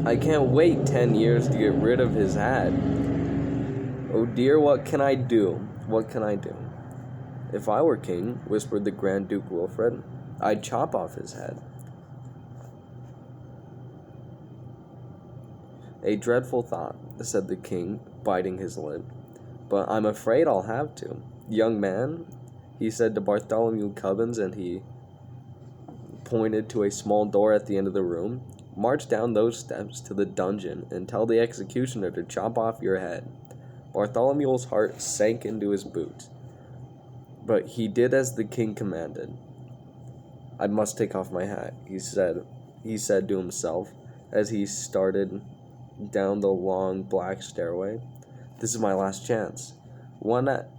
I can't wait 10 years to get rid of his hat. Oh dear, what can I do? What can I do? If I were king, whispered the Grand Duke Wilfred, I'd chop off his head. A dreadful thought, said the king, biting his lip, but I'm afraid I'll have to. Young man, he said to Bartholomew Cubbins, and he pointed to a small door at the end of the room, march down those steps to the dungeon and tell the executioner to chop off your head. Bartholomew's heart sank into his boots, but he did as the king commanded. I must take off my hat, he said to himself as he started down the long black stairway. This is my last chance. One hat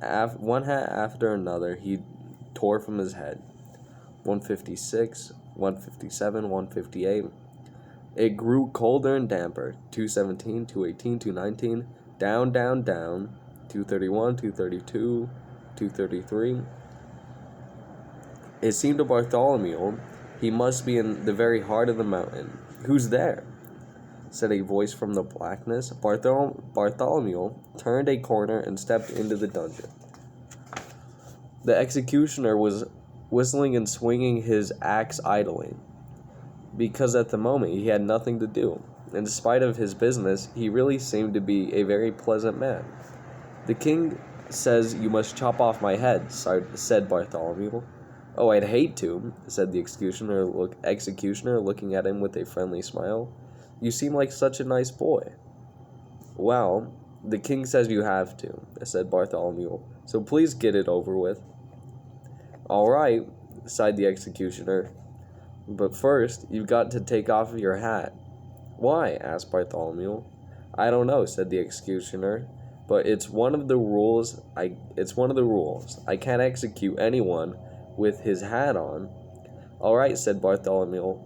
after another he tore from his head. 156, 157, 158. It grew colder and damper. 217, 218, 219. Down, down, down. 231, 232, 233. It seemed to Bartholomew he must be in the very heart of the mountain. Who's there? Said a voice from the blackness. Bartholomew turned a corner and stepped into the dungeon. The executioner was whistling and swinging his axe idly, because at the moment he had nothing to do. In spite of his business, he really seemed to be a very pleasant man. The king says you must chop off my head, said Bartholomew. Oh, I'd hate to, said the executioner, looking at him with a friendly smile. You seem like such a nice boy. Well, the king says you have to, said Bartholomew, so please get it over with. All right, sighed the executioner, but first you've got to take off your hat. Why? Asked Bartholomew. I don't know, said the executioner, but it's one of the rules. I can't execute anyone with his hat on. All right, said Bartholomew,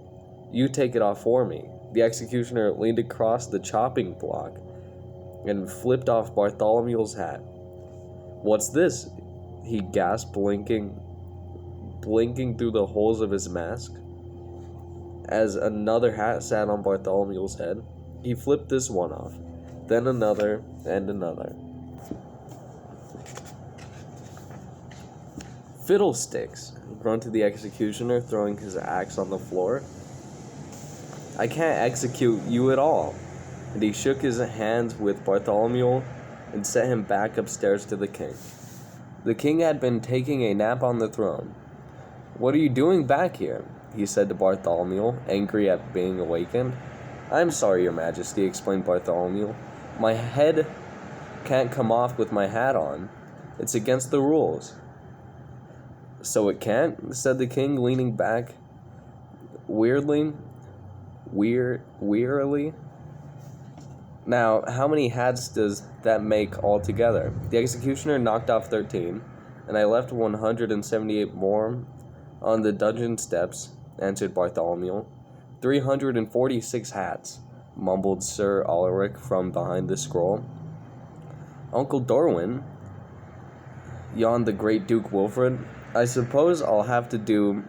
you take it off for me. The executioner leaned across the chopping block and flipped off Bartholomew's hat. What's this? He gasped, blinking through the holes of his mask. As another hat sat on Bartholomew's head, he flipped this one off, then another and another. Fiddlesticks, grunted the executioner, throwing his axe on the floor. I can't execute you at all. And he shook his hands with Bartholomew and sent him back upstairs to the king. The king had been taking a nap on the throne. What are you doing back here? He said to Bartholomew, angry at being awakened. I'm sorry, your majesty, explained Bartholomew. My head can't come off with my hat on. It's against the rules. So it can't? Said the king, leaning back wearily. Now, how many hats does that make altogether? The executioner knocked off 13, and I left 178 more on the dungeon steps, answered Bartholomew. 346 hats, mumbled Sir Ulrich from behind the scroll. Uncle Dorwin, yawned the great Duke Wilfred. I suppose I'll have to do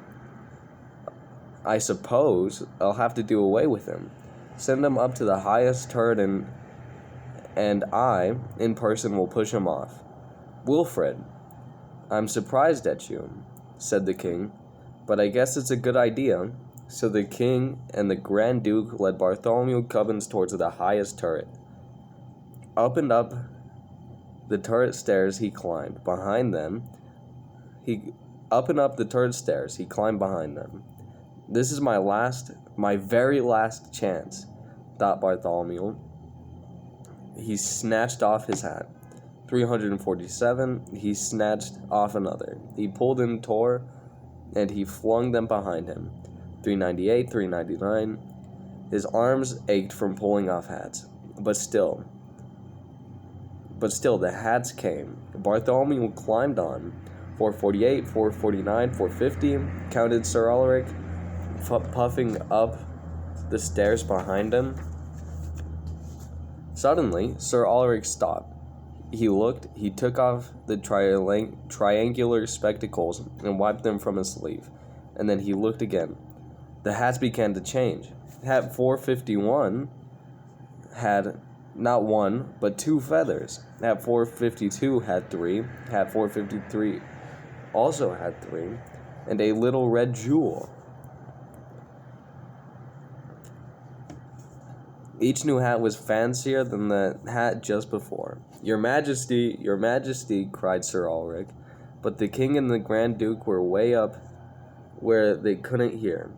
away with him. Send him up to the highest turret and I, in person, will push him off. Wilfred, I'm surprised at you, said the king, but I guess it's a good idea. So the king and the Grand Duke led Bartholomew Cubbins towards the highest turret. Up and up the turret stairs he climbed. Behind them, up and up the turret stairs he climbed behind them. This is my very last chance, thought Bartholomew. He snatched off his hat. 347, he snatched off another. He pulled and tore, and he flung them behind him. 398, 399. His arms ached from pulling off hats. But still, the hats came. Bartholomew climbed on. 448, 449, 450, counted Sir Ulrich, puffing up the stairs behind him. Suddenly, Sir Ulrich stopped. He looked, he took off the triangular spectacles and wiped them from his sleeve. And then he looked again. The hats began to change. Hat 451 had not one, but two feathers. Hat 452 had three. Hat 453 also had three. And a little red jewel. Each new hat was fancier than the hat just before. Your Majesty, cried Sir Ulrich, but the king and the Grand Duke were way up where they couldn't hear.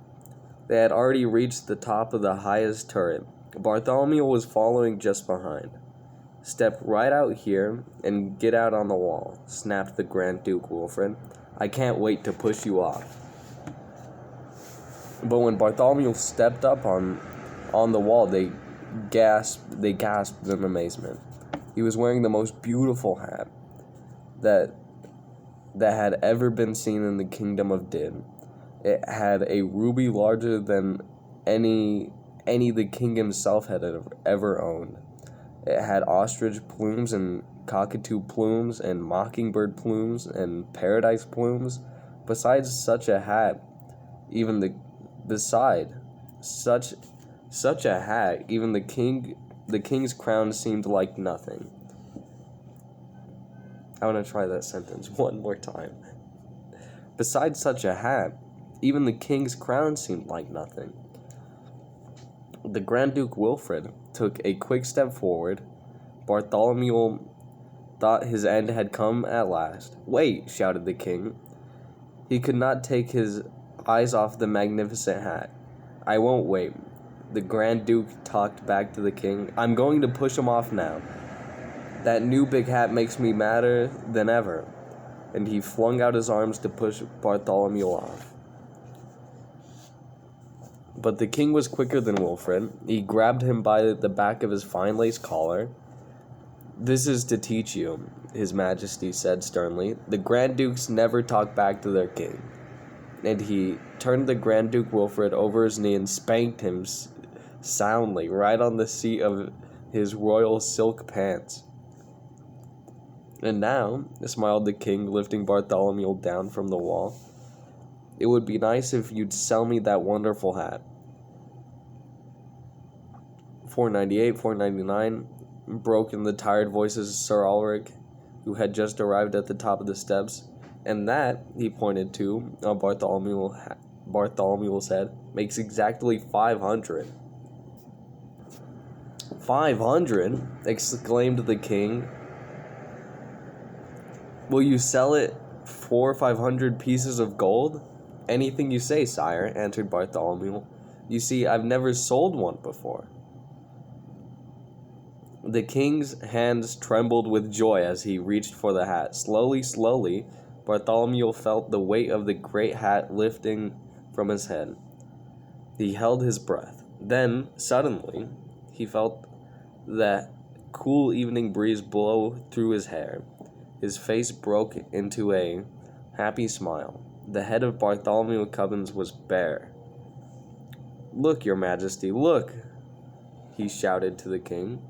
They had already reached the top of the highest turret. Bartholomew was following just behind. Step right out here and get out on the wall, snapped the Grand Duke Wilfred. I can't wait to push you off. But when Bartholomew stepped up on the wall, they gasped in amazement. He was wearing the most beautiful hat that had ever been seen in the kingdom of Din. It had a ruby larger than any the king himself had ever owned. It had ostrich plumes and cockatoo plumes and mockingbird plumes and paradise plumes. Besides such a hat, even the king's crown seemed like nothing. I want to try that sentence one more time. Besides such a hat, even the king's crown seemed like nothing. The Grand Duke Wilfred took a quick step forward. Bartholomew thought his end had come at last. Wait, shouted the king. He could not take his eyes off the magnificent hat. I won't wait. The Grand Duke talked back to the king. I'm going to push him off now. That new big hat makes me madder than ever. And he flung out his arms to push Bartholomew off. But the king was quicker than Wilfred. He grabbed him by the back of his fine lace collar. This is to teach you, His Majesty said sternly. The Grand Dukes never talk back to their king. And he turned the Grand Duke Wilfred over his knee and spanked him soundly right on the seat of his royal silk pants. And now, smiled the king, lifting Bartholomew down from the wall, it would be nice if you'd sell me that wonderful hat. $4.98, $4.99, broke in the tired voices of Sir Ulrich, who had just arrived at the top of the steps. And that, he pointed to, Bartholomew's head, makes exactly 500. 500? Exclaimed the king. Will you sell it for 500 pieces of gold? Anything you say, sire, answered Bartholomew. You see, I've never sold one before. The king's hands trembled with joy as he reached for the hat. Slowly, Bartholomew felt the weight of the great hat lifting from his head. He held his breath. Then, suddenly, he felt that cool evening breeze blow through his hair. His face broke into a happy smile. The head of Bartholomew Cubbins was bare. Look, Your Majesty, look, he shouted to the king.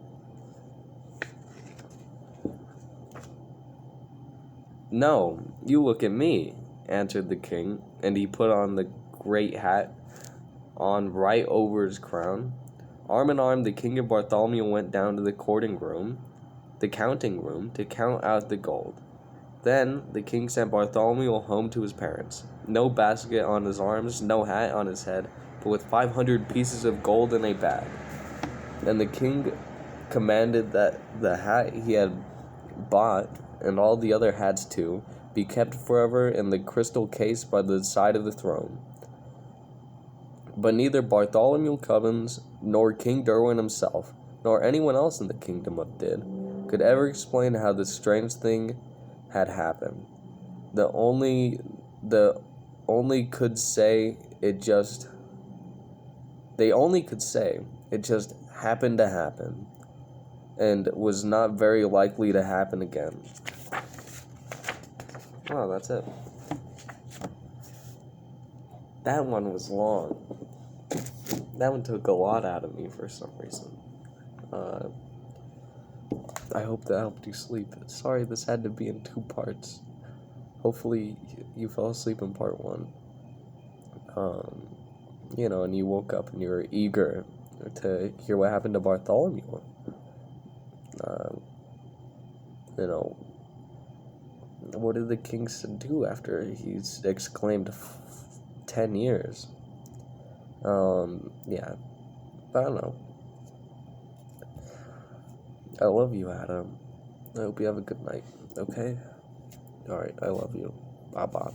No, you look at me, answered the king, and he put on the great hat on right over his crown. Arm in arm, the king and Bartholomew went down to the counting room, to count out the gold. Then the king sent Bartholomew home to his parents. No basket on his arms, no hat on his head, but with 500 pieces of gold in a bag. And the king commanded that the hat he had bought, and all the other hats too, be kept forever in the crystal case by the side of the throne. But neither Bartholomew Cubbins, nor King Derwin himself, nor anyone else in the kingdom of Din, could ever explain how this strange thing had happened. They only could say it just happened to happen, and was not very likely to happen again. Wow, that's it. That one was long. That one took a lot out of me for some reason. I hope that helped you sleep. Sorry, this had to be in 2 parts. Hopefully you fell asleep in part 1. And you woke up and you were eager to hear what happened to Bartholomew. Um, you know, what did the king do after he's exclaimed 10 years? Yeah, I don't know. I love you, Adam. I hope you have a good night, okay? Alright, I love you. Bye-bye.